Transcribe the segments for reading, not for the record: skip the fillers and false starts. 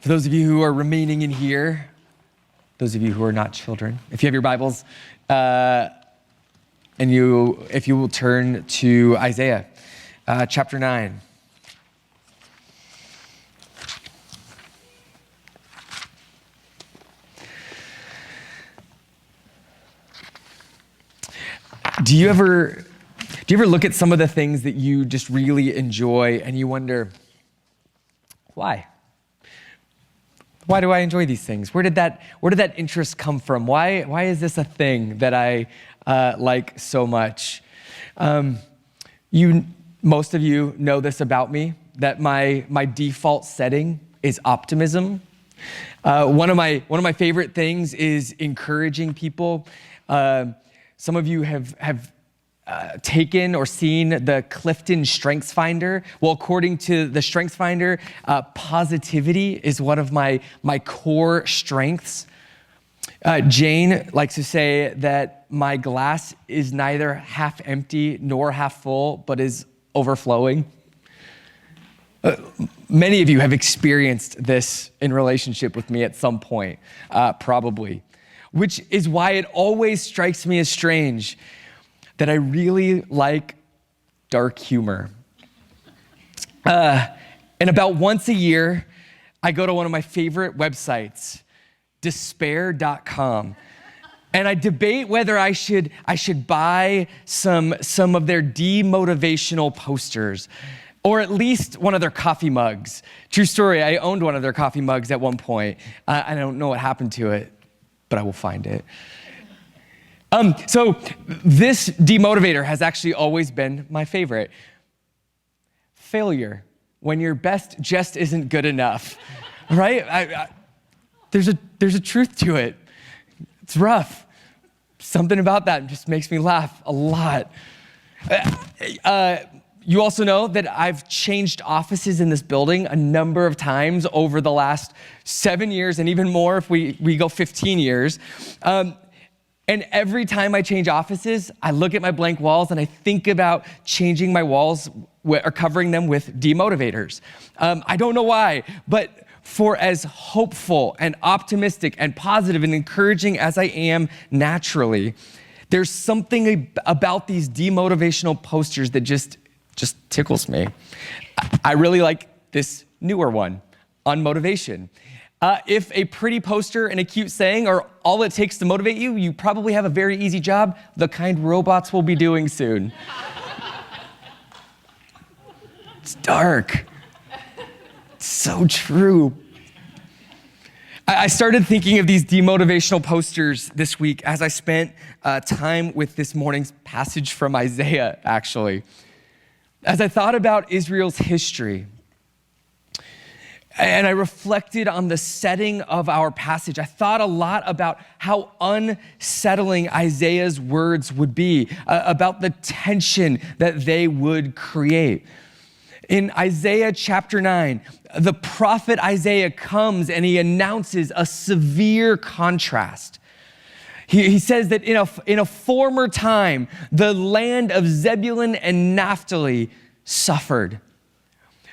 For those of you who are remaining in here, those of you who are not children, if you have your Bibles, if you will turn to Isaiah chapter 9. Do you ever look at some of the things that you just really enjoy and you wonder, why? Why do I enjoy these things? Where did that interest come from? Why is this a thing that I like so much? Most of you know this about me, that my default setting is optimism. One of my favorite things is encouraging people. Some of you have taken or seen the Clifton Strengths Finder. Well, according to the Strengths Finder, positivity is one of my core strengths. Jane likes to say that my glass is neither half empty nor half full, but is overflowing. Many of you have experienced this in relationship with me at some point, probably, which is why it always strikes me as strange that I really like dark humor. And about once a year, I go to one of my favorite websites, despair.com. And I debate whether I should buy some of their demotivational posters, or at least one of their coffee mugs. True story, I owned one of their coffee mugs at one point. I don't know what happened to it, but I will find it. So this demotivator has actually always been my favorite. Failure, when your best just isn't good enough, right? There's a truth to it. It's rough. Something about that just makes me laugh a lot. You also know that I've changed offices in this building a number of times over the last 7 years, and even more if we go 15 years. And every time I change offices, I look at my blank walls and I think about changing my walls or covering them with demotivators. I don't know why, but for as hopeful and optimistic and positive and encouraging as I am naturally, there's something about these demotivational posters that just tickles me. I really like this newer one on motivation. If a pretty poster and a cute saying are all it takes to motivate you, you probably have a very easy job, the kind robots will be doing soon. It's dark. It's so true. I started thinking of these demotivational posters this week as I spent time with this morning's passage from Isaiah, actually. As I thought about Israel's history, and I reflected on the setting of our passage, I thought a lot about how unsettling Isaiah's words would be, about the tension that they would create. In Isaiah chapter 9, the prophet Isaiah comes and he announces a severe contrast. He says that in a former time, the land of Zebulun and Naphtali suffered.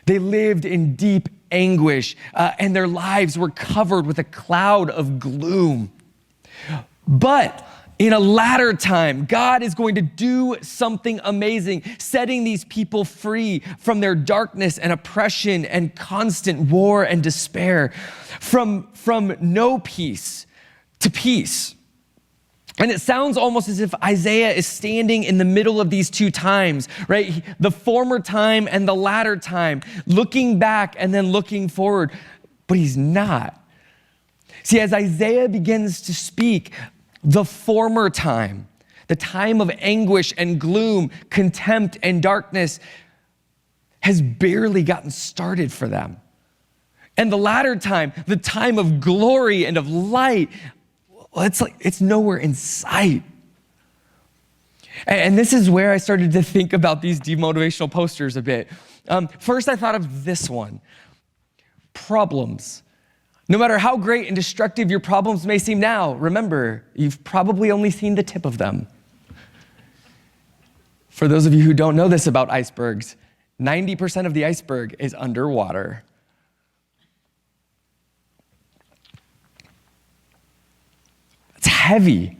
They lived in deep anguish, and their lives were covered with a cloud of gloom. But in a latter time, God is going to do something amazing, setting these people free from their darkness and oppression and constant war and despair, from no peace to peace. And it sounds almost as if Isaiah is standing in the middle of these two times, right? The former time and the latter time, looking back and then looking forward, but he's not. See, as Isaiah begins to speak, the former time, the time of anguish and gloom, contempt and darkness, has barely gotten started for them. And the latter time, the time of glory and of light, well, it's nowhere in sight. And this is where I started to think about these demotivational posters a bit. First, I thought of this one: problems. No matter how great and destructive your problems may seem now, remember, you've probably only seen the tip of them. For those of you who don't know this about icebergs, 90% of the iceberg is underwater. heavy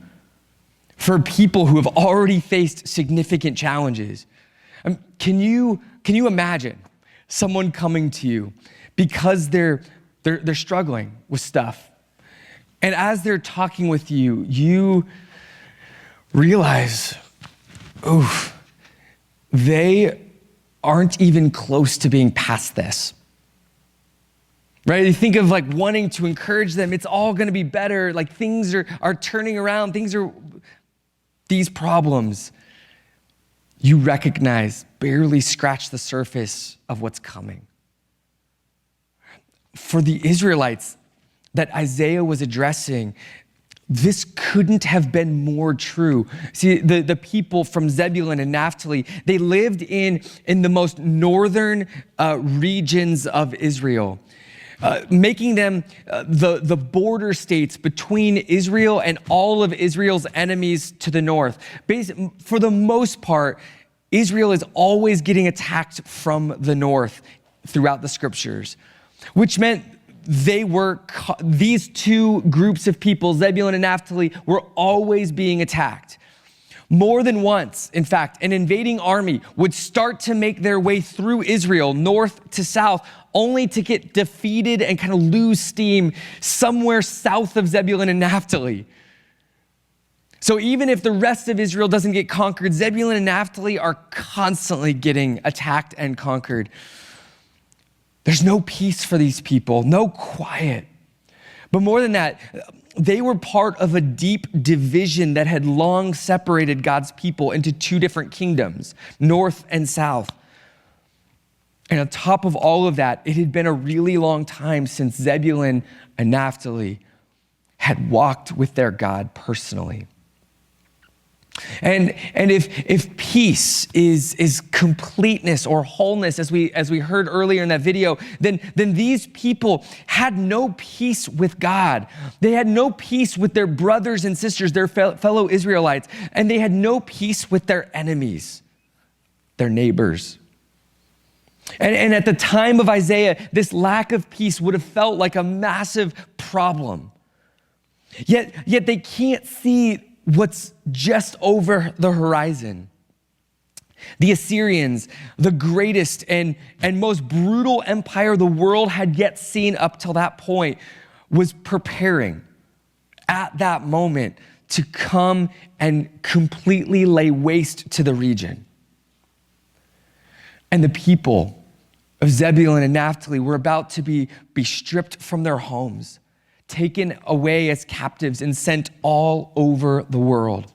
for people who have already faced significant challenges. Can you imagine someone coming to you because they're struggling with stuff, and as they're talking with you, you realize, oof, they aren't even close to being past this. Right? You think of like wanting to encourage them. It's all going to be better. Like things are turning around. These problems, you recognize, barely scratch the surface of what's coming. For the Israelites that Isaiah was addressing, this couldn't have been more true. See, the people from Zebulun and Naphtali, they lived in the most northern regions of Israel, making them the border states between Israel and all of Israel's enemies to the north. For the most part, Israel is always getting attacked from the north throughout the scriptures, which meant these two groups of people, Zebulun and Naphtali, were always being attacked. More than once, in fact, an invading army would start to make their way through Israel, north to south, only to get defeated and kind of lose steam somewhere south of Zebulun and Naphtali. So even if the rest of Israel doesn't get conquered, Zebulun and Naphtali are constantly getting attacked and conquered. There's no peace for these people, no quiet. But more than that, they were part of a deep division that had long separated God's people into two different kingdoms, north and south. And on top of all of that, it had been a really long time since Zebulun and Naphtali had walked with their God personally. And if peace is completeness or wholeness, as we heard earlier in that video, then these people had no peace with God. They had no peace with their brothers and sisters, their fellow Israelites, and they had no peace with their enemies, their neighbors. And at the time of Isaiah, this lack of peace would have felt like a massive problem. Yet they can't see what's just over the horizon. The Assyrians, the greatest and most brutal empire the world had yet seen up till that point, was preparing at that moment to come and completely lay waste to the region. And the people of Zebulun and Naphtali were about to be stripped from their homes, taken away as captives and sent all over the world.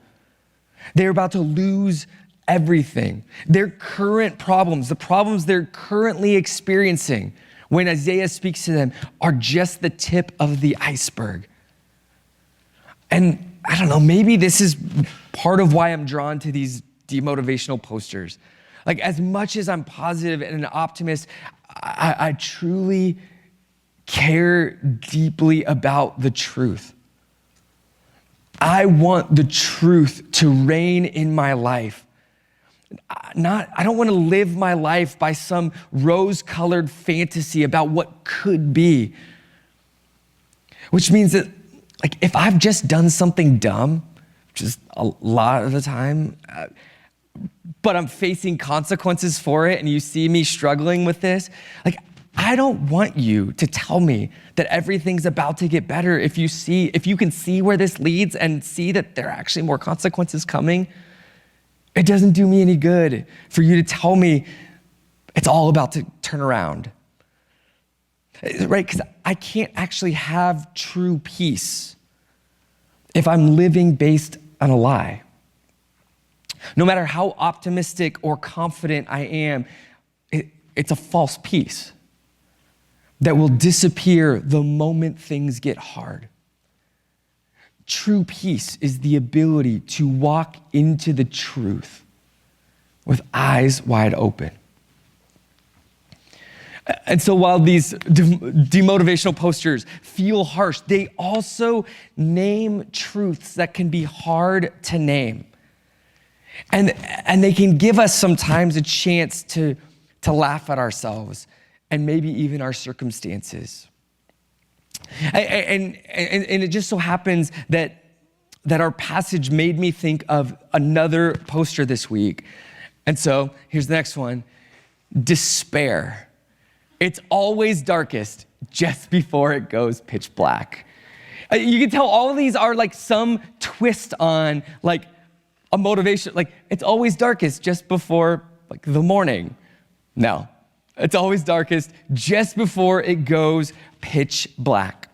They're about to lose everything. Their current problems, the problems they're currently experiencing when Isaiah speaks to them, are just the tip of the iceberg. And I don't know, maybe this is part of why I'm drawn to these demotivational posters. Like, as much as I'm positive and an optimist, I truly care deeply about the truth. I want the truth to reign in my life. I don't want to live my life by some rose-colored fantasy about what could be. Which means that, like, if I've just done something dumb, which is a lot of the time, but I'm facing consequences for it, and you see me struggling with this, like, I don't want you to tell me that everything's about to get better if you can see where this leads and see that there are actually more consequences coming. It doesn't do me any good for you to tell me it's all about to turn around, right? Because I can't actually have true peace if I'm living based on a lie. No matter how optimistic or confident I am, it's a false peace that will disappear the moment things get hard. True peace is the ability to walk into the truth with eyes wide open. And so while these demotivational posters feel harsh, they also name truths that can be hard to name. And they can give us sometimes a chance to laugh at ourselves and maybe even our circumstances. And it just so happens that that our passage made me think of another poster this week. And so here's the next one: despair. It's always darkest just before it goes pitch black. You can tell all of these are like some twist on like a motivation. Like, it's always darkest just before like the morning. No, it's always darkest just before it goes pitch black.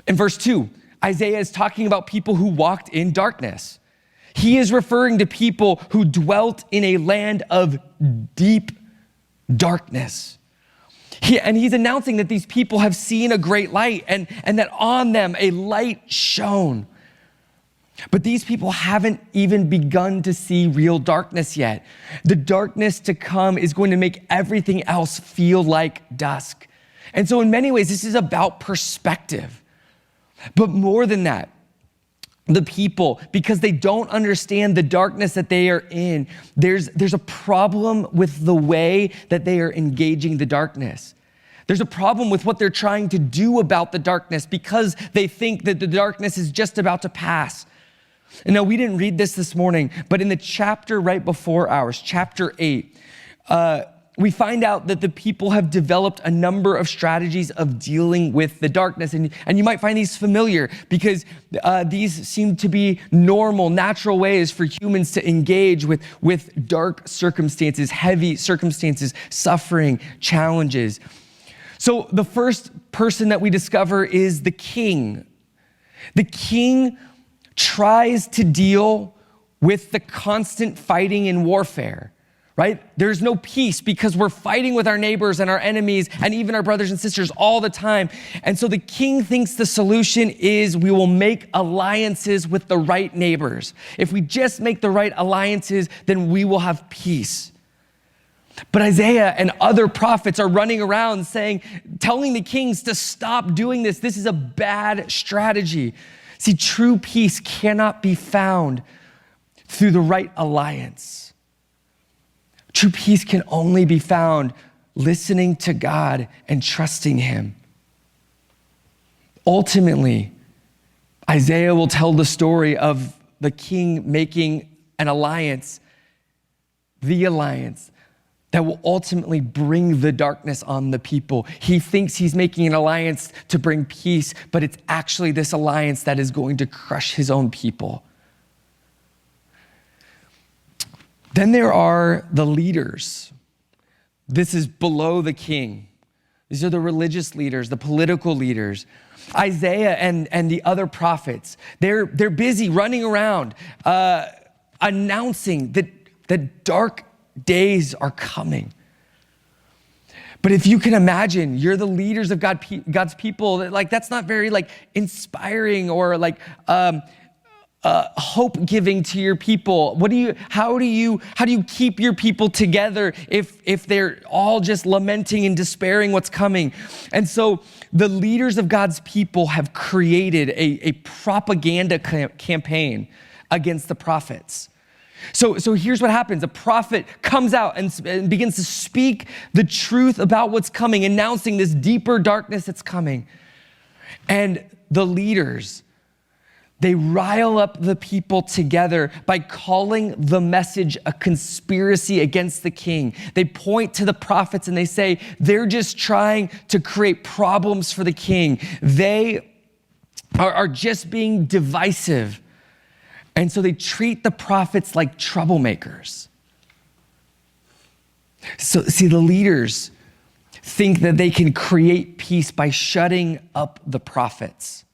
In verse 2, Isaiah is talking about people who walked in darkness. He is referring to people who dwelt in a land of deep darkness. He's announcing that these people have seen a great light and that on them a light shone. But these people haven't even begun to see real darkness yet. The darkness to come is going to make everything else feel like dusk. And so in many ways, this is about perspective. But more than that, the people, because they don't understand the darkness that they are in, there's a problem with the way that they are engaging the darkness. There's a problem with what they're trying to do about the darkness because they think that the darkness is just about to pass. And now, we didn't read this morning, but in the chapter right before ours, chapter 8, we find out that the people have developed a number of strategies of dealing with the darkness. And you might find these familiar because these seem to be normal, natural ways for humans to engage with dark circumstances, heavy circumstances, suffering, challenges. So the first person that we discover is the king. The king tries to deal with the constant fighting and warfare. Right? There's no peace because we're fighting with our neighbors and our enemies and even our brothers and sisters all the time. And so the king thinks the solution is we will make alliances with the right neighbors. If we just make the right alliances, then we will have peace. But Isaiah and other prophets are running around telling the kings to stop doing this. This is a bad strategy. See, true peace cannot be found through the right alliance. True peace can only be found listening to God and trusting him. Ultimately, Isaiah will tell the story of the king making an alliance, the alliance that will ultimately bring the darkness on the people. He thinks he's making an alliance to bring peace, but it's actually this alliance that is going to crush his own people. Then there are the leaders. This is below the king. These are the religious leaders, the political leaders. Isaiah and the other prophets, they're busy running around announcing that dark days are coming. But if you can imagine, you're the leaders of God's people, that's not very inspiring or hope-giving to your people. How do you keep your people together if they're all just lamenting and despairing what's coming? And so the leaders of God's people have created a propaganda campaign against the prophets. So here's what happens. A prophet comes out and begins to speak the truth about what's coming, announcing this deeper darkness that's coming. And the leaders, they rile up the people together by calling the message a conspiracy against the king. They point to the prophets and they say, they're just trying to create problems for the king. They are just being divisive. And so they treat the prophets like troublemakers. So see, the leaders think that they can create peace by shutting up the prophets.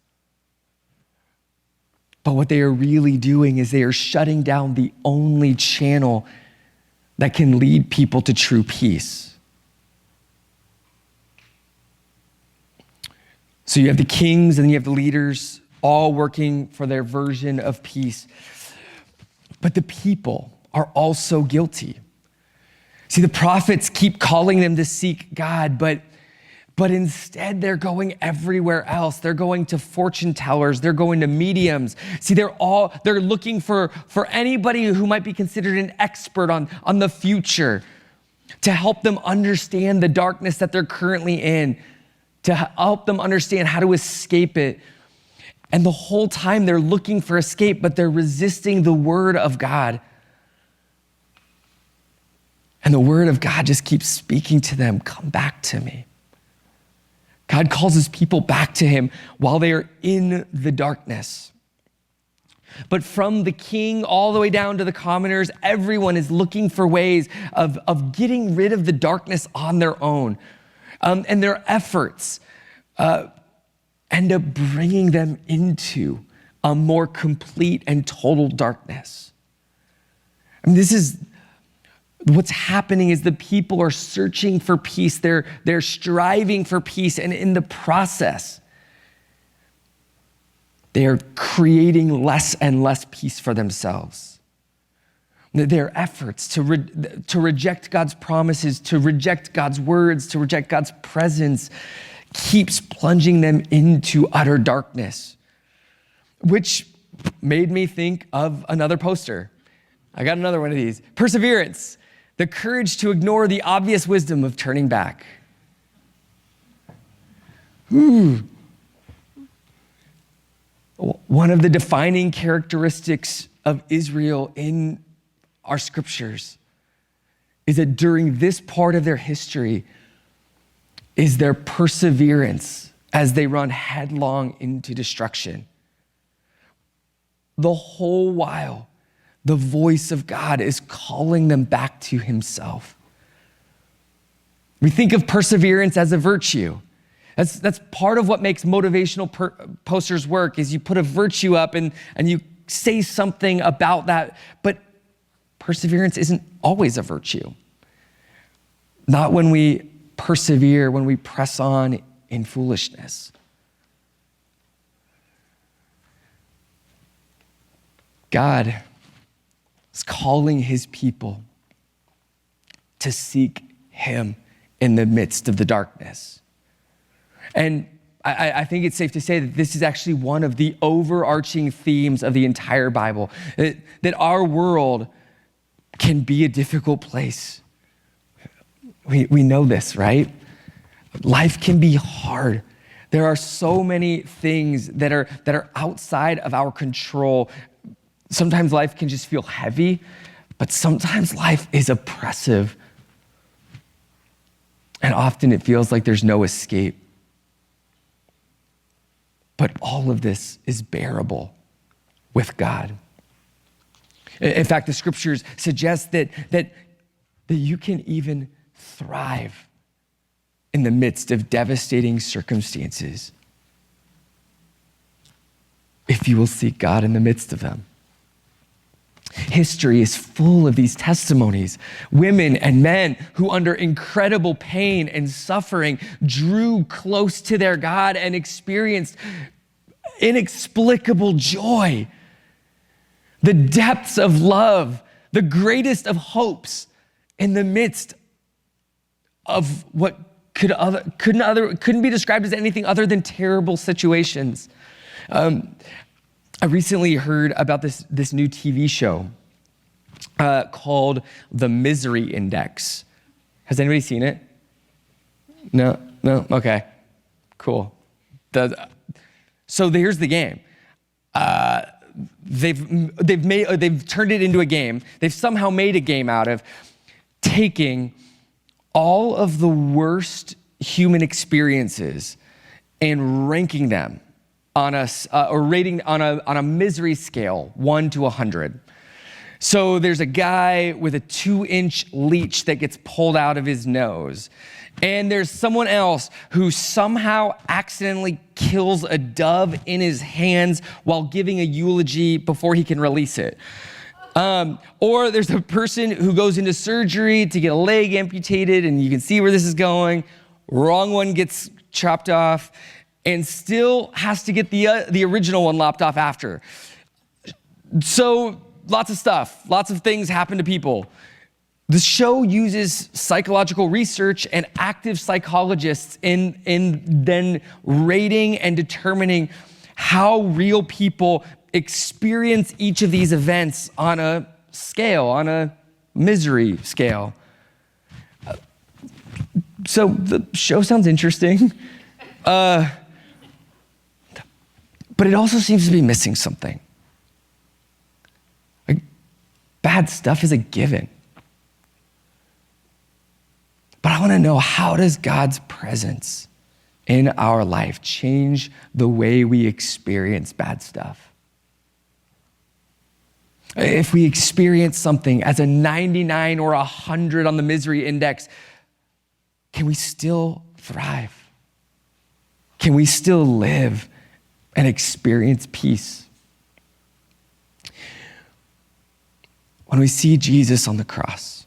But what they are really doing is they are shutting down the only channel that can lead people to true peace. So you have the kings and you have the leaders all working for their version of peace. But the people are also guilty. See, the prophets keep calling them to seek God, but instead they're going everywhere else. They're going to fortune tellers. They're going to mediums. See, they're looking for anybody who might be considered an expert on the future to help them understand the darkness that they're currently in, to help them understand how to escape it. And the whole time they're looking for escape, but they're resisting the word of God. And the word of God just keeps speaking to them, come back to me. God calls his people back to him while they are in the darkness. But from the king all the way down to the commoners, everyone is looking for ways of getting rid of the darkness on their own. And their efforts end up bringing them into a more complete and total darkness. I mean, this is what's happening is the people are searching for peace. They're striving for peace. And in the process, they are creating less and less peace for themselves. Their efforts to reject God's promises, to reject God's words, to reject God's presence keeps plunging them into utter darkness, which made me think of another poster. I got another one of these. Perseverance, the courage to ignore the obvious wisdom of turning back. One of the defining characteristics of Israel in our scriptures is that during this part of their history is their perseverance as they run headlong into destruction. The whole while, the voice of God is calling them back to himself. We think of perseverance as a virtue. That's part of what makes motivational posters work, is you put a virtue up and you say something about that, but perseverance isn't always a virtue. Not when we persevere, when we press on in foolishness. God is calling his people to seek him in the midst of the darkness. And I think it's safe to say that this is actually one of the overarching themes of the entire Bible, that our world can be a difficult place. We know this, right? Life can be hard. There are so many things that are outside of our control. Sometimes life can just feel heavy, but sometimes life is oppressive. And often it feels like there's no escape. But all of this is bearable with God. In fact, the scriptures suggest that you can even thrive in the midst of devastating circumstances if you will seek God in the midst of them. History is full of these testimonies. Women and men who, under incredible pain and suffering, drew close to their God and experienced inexplicable joy. The depths of love, the greatest of hopes in the midst of what couldn't be described as anything other than terrible situations. I recently heard about this new TV show called The Misery Index. Has anybody seen it? No? Okay, cool. So here's the game. They've turned it into a game. They've somehow made a game out of taking all of the worst human experiences and ranking them on or rating on a misery scale, 1 to 100. So there's a guy with a 2-inch leech that gets pulled out of his nose. And there's someone else who somehow accidentally kills a dove in his hands while giving a eulogy before he can release it. Or there's a person who goes into surgery to get a leg amputated, and you can see where this is going. Wrong one gets chopped off and still has to get the original one lopped off after. So lots of stuff, lots of things happen to people. The show uses psychological research and active psychologists in then rating and determining how real people experience each of these events on a scale, on a misery scale. So the show sounds interesting. But it also seems to be missing something. Like, bad stuff is a given. But I want to know, how does God's presence in our life change the way we experience bad stuff? If we experience something as a 99 or 100 on the misery index, can we still thrive? Can we still live and experience peace? When we see Jesus on the cross,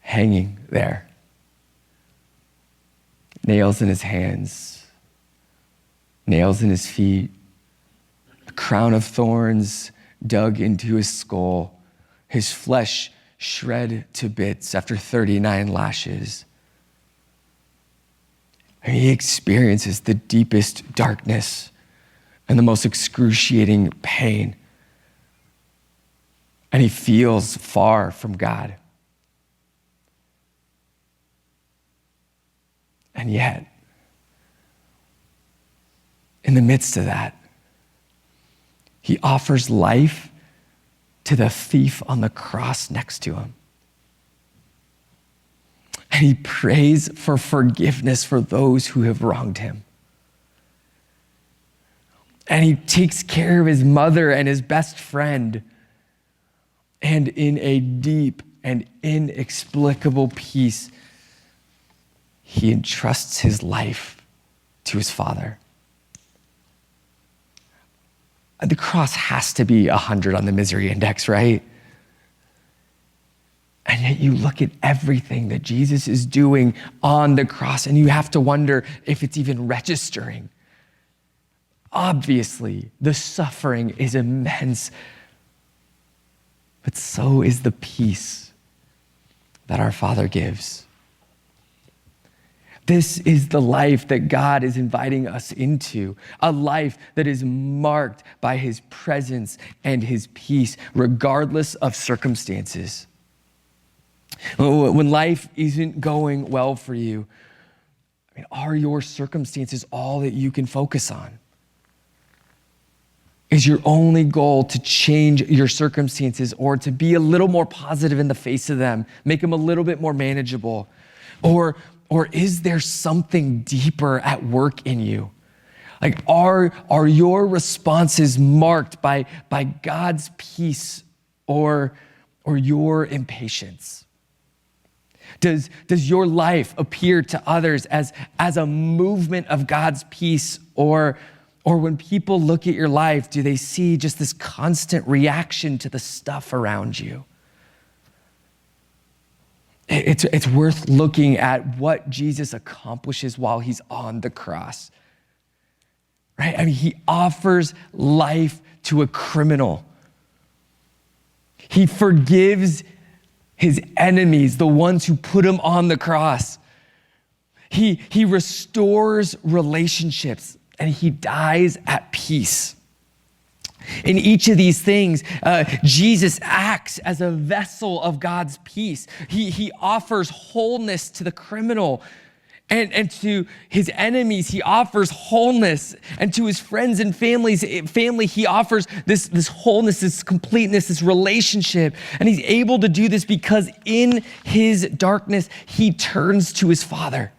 hanging there, nails in his hands, nails in his feet, a crown of thorns dug into his skull, his flesh shred to bits after 39 lashes. And he experiences the deepest darkness and the most excruciating pain. And he feels far from God. And yet, in the midst of that, he offers life to the thief on the cross next to him. And he prays for forgiveness for those who have wronged him. And he takes care of his mother and his best friend. And in a deep and inexplicable peace, he entrusts his life to his Father. The cross has to be 100 on the misery index, right? And yet you look at everything that Jesus is doing on the cross, and you have to wonder if it's even registering. Obviously, the suffering is immense, but so is the peace that our Father gives. This is the life that God is inviting us into, a life that is marked by his presence and his peace, regardless of circumstances. When life isn't going well for you, are your circumstances all that you can focus on? Is your only goal to change your circumstances or to be a little more positive in the face of them, make them a little bit more manageable? Or is there something deeper at work in you? Like, are your responses marked by God's peace or your impatience? Does your life appear to others as a movement of God's peace, or when people look at your life, do they see just this constant reaction to the stuff around you? It's worth looking at what Jesus accomplishes while he's on the cross, right? I mean, he offers life to a criminal. He forgives his enemies, the ones who put him on the cross. He restores relationships, and he dies at peace. In each of these things, Jesus acts as a vessel of God's peace. He offers wholeness to the criminal, and to his enemies, he offers wholeness. And to his friends and family, he offers this wholeness, this completeness, this relationship. And he's able to do this because in his darkness, he turns to his Father.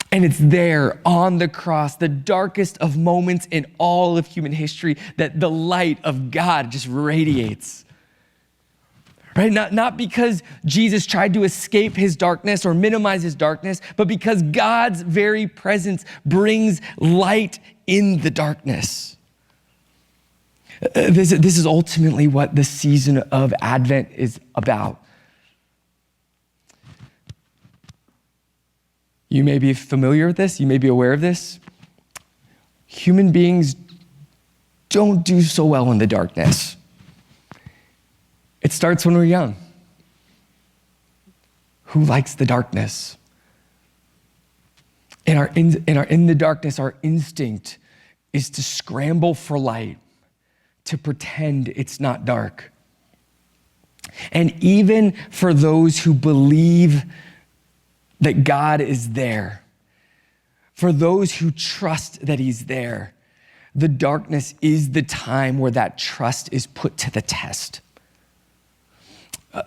And it's there on the cross, the darkest of moments in all of human history, that the light of God just radiates. Right? Not because Jesus tried to escape his darkness or minimize his darkness, but because God's very presence brings light in the darkness. This is ultimately what the season of Advent is about. You may be familiar with this. You may be aware of this. Human beings don't do so well in the darkness. It starts when we're young. Who likes the darkness? In the darkness, our instinct is to scramble for light, to pretend it's not dark. And even for those who believe that God is there, For those who trust that he's there, the darkness is the time where that trust is put to the test.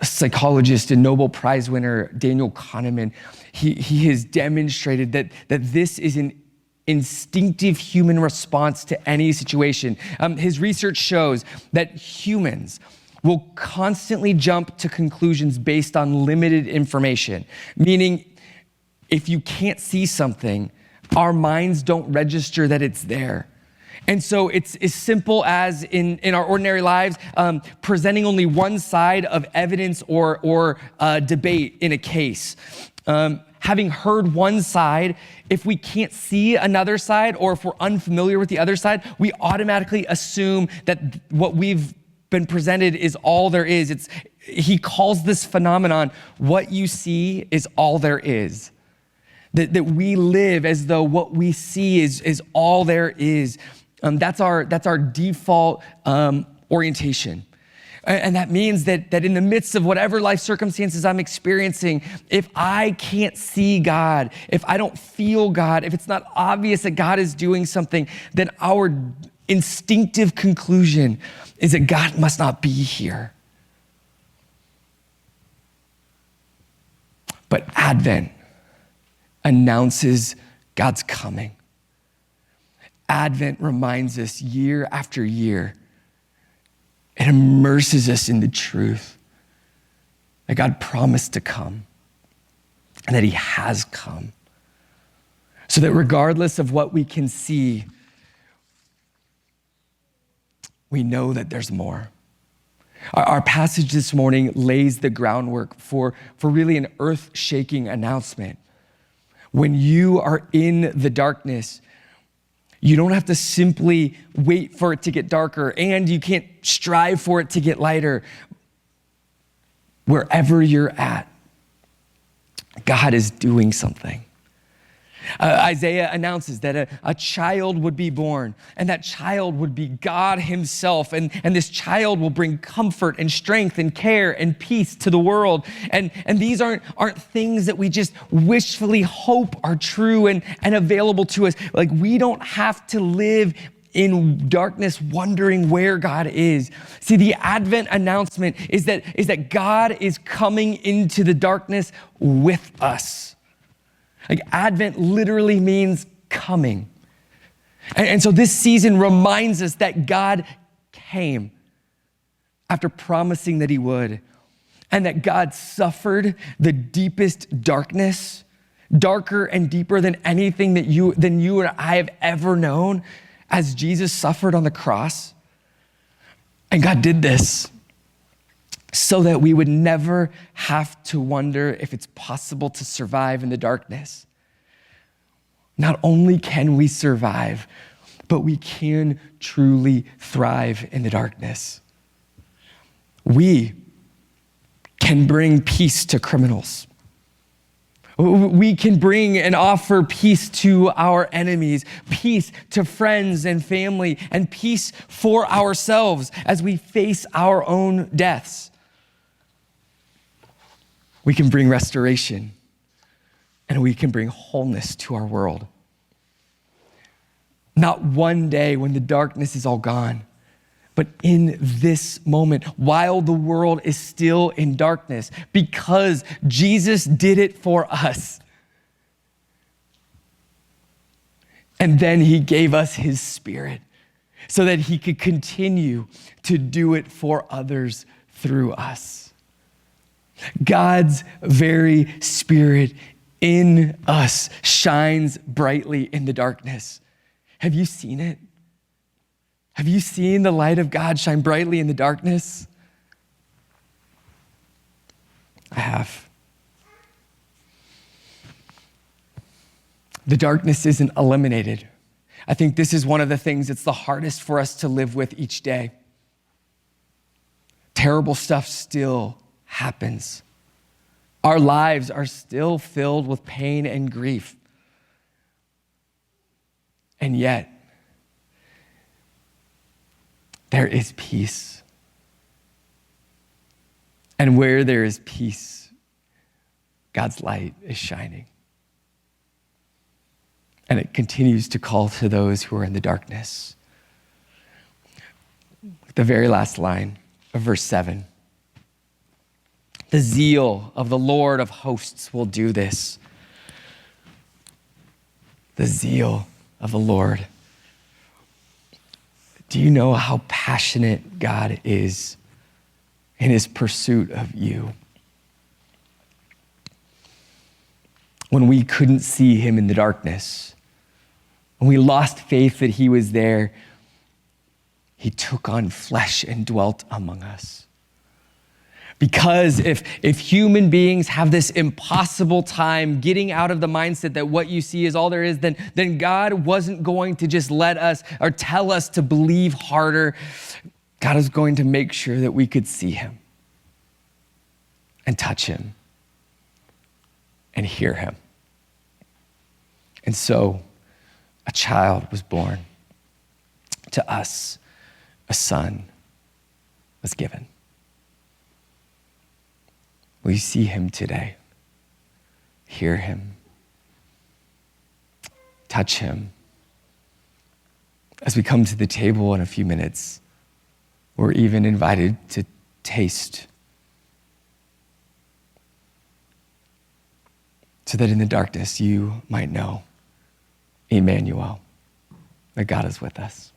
Psychologist and Nobel Prize winner Daniel Kahneman, he has demonstrated that this is an instinctive human response to any situation. His research shows that humans will constantly jump to conclusions based on limited information, meaning if you can't see something, our minds don't register that it's there. And so it's as simple as in our ordinary lives, presenting only one side of evidence or debate in a case. Having heard one side, if we can't see another side, or if we're unfamiliar with the other side, we automatically assume that what we've been presented is all there is. He calls this phenomenon, what you see is all there is. That we live as though what we see is all there is. That's our default orientation. And that means that in the midst of whatever life circumstances I'm experiencing, if I can't see God, if I don't feel God, if it's not obvious that God is doing something, then our instinctive conclusion is that God must not be here. But Advent announces God's coming. Advent reminds us year after year. It immerses us in the truth that God promised to come and that he has come. So that regardless of what we can see, we know that there's more. Our passage this morning lays the groundwork for really an earth-shaking announcement. When you are in the darkness, you don't have to simply wait for it to get darker, and you can't strive for it to get lighter. Wherever you're at, God is doing something. Isaiah announces that a child would be born, and that child would be God himself, and this child will bring comfort and strength and care and peace to the world. And these aren't things that we just wishfully hope are true and available to us. Like, we don't have to live in darkness wondering where God is. See, the Advent announcement is that God is coming into the darkness with us. Like, Advent literally means coming. And so this season reminds us that God came after promising that he would, and that God suffered the deepest darkness, darker and deeper than anything than you and I have ever known, as Jesus suffered on the cross. And God did this so that we would never have to wonder if it's possible to survive in the darkness. Not only can we survive, but we can truly thrive in the darkness. We can bring peace to criminals. We can bring and offer peace to our enemies, peace to friends and family, and peace for ourselves as we face our own deaths. We can bring restoration, and we can bring wholeness to our world. Not one day when the darkness is all gone, but in this moment, while the world is still in darkness, because Jesus did it for us. And then he gave us his Spirit so that he could continue to do it for others through us. God's very Spirit in us shines brightly in the darkness. Have you seen it? Have you seen the light of God shine brightly in the darkness? I have. The darkness isn't eliminated. I think this is one of the things that's the hardest for us to live with each day. Terrible stuff still happens. Our lives are still filled with pain and grief. And yet, there is peace. And where there is peace, God's light is shining. And it continues to call to those who are in the darkness. The very last line of verse 7. The zeal of the Lord of hosts will do this. The zeal of the Lord. Do you know how passionate God is in his pursuit of you? When we couldn't see him in the darkness, when we lost faith that he was there, he took on flesh and dwelt among us. Because if human beings have this impossible time getting out of the mindset that what you see is all there is, then God wasn't going to just let us or tell us to believe harder. God is going to make sure that we could see him and touch him and hear him. And so a child was born. To us, a son was given. Will you see him today? Hear him? Touch him? As we come to the table in a few minutes, we're even invited to taste, so that in the darkness you might know, Emmanuel, that God is with us.